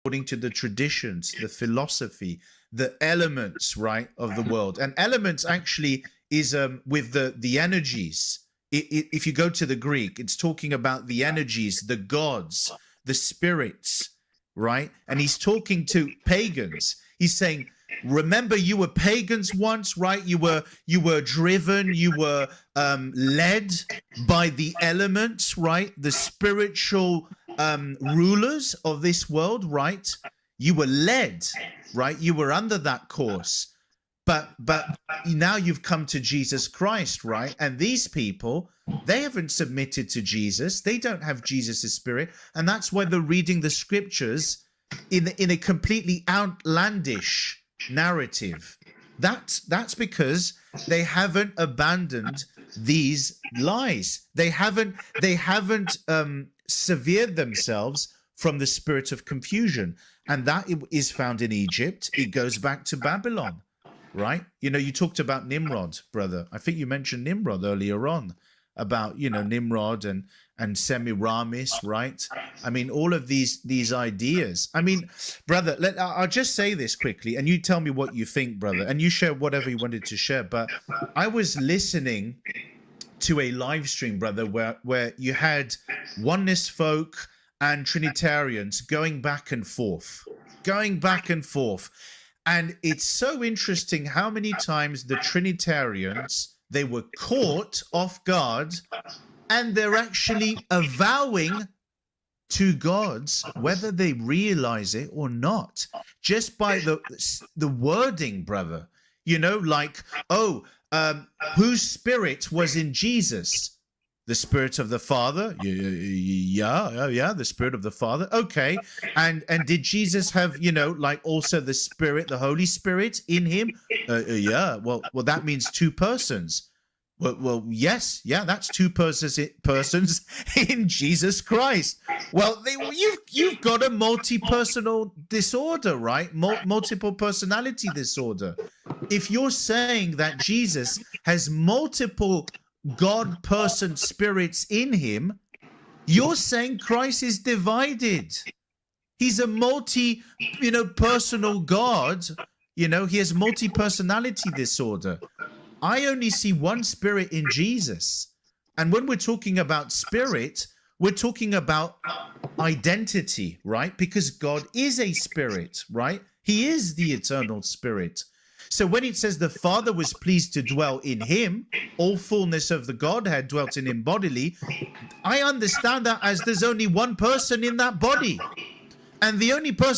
according to the traditions, the philosophy, the elements, right, of the world. And elements actually is with the energies. If you go to the Greek, it's talking about the energies, the gods, the spirits, right? And he's talking to pagans. He's saying, remember, you were pagans once, right? You were driven, you were led by the elements, right? The spiritual rulers of this world, right? You were led, right? You were under that course. But now you've come to Jesus Christ, right? And these people, they haven't submitted to Jesus. They don't have Jesus' spirit. And that's why they're reading the scriptures in a completely outlandish narrative. That's because they haven't abandoned these lies. They haven't severed themselves from the spirit of confusion. And that is found in Egypt. It goes back to Babylon. Right? You know, you talked about Nimrod, brother. I think you mentioned Nimrod earlier on about, you know, Nimrod and Semiramis, right? I mean, all of these ideas. I mean, brother, I'll just say this quickly and you tell me what you think, brother, and you share whatever you wanted to share. But I was listening to a live stream, brother, where you had oneness folk and Trinitarians going back and forth. And it's so interesting how many times the Trinitarians, they were caught off guard and they're actually avowing to gods, whether they realize it or not, just by the wording, brother. You know, like, whose spirit was in Jesus? The spirit of the Father? Yeah, the spirit of the Father. Okay. And did Jesus have, you know, like also the Spirit, the Holy Spirit in him? Yeah. Well, that means two persons. Well, yes. Yeah, that's two persons in Jesus Christ. Well, you've got a multi-personal disorder, right? Multiple personality disorder. If you're saying that Jesus has multiple God person spirits in him, you're saying Christ is divided. He's a personal God. You know, he has multi-personality disorder. I only see one spirit in Jesus. And when we're talking about spirit, we're talking about identity, right? Because God is a spirit, right? He is the eternal spirit. So when it says the Father was pleased to dwell in him, all fullness of the Godhead dwelt in him bodily, I understand that as there's only one person in that body. And the only person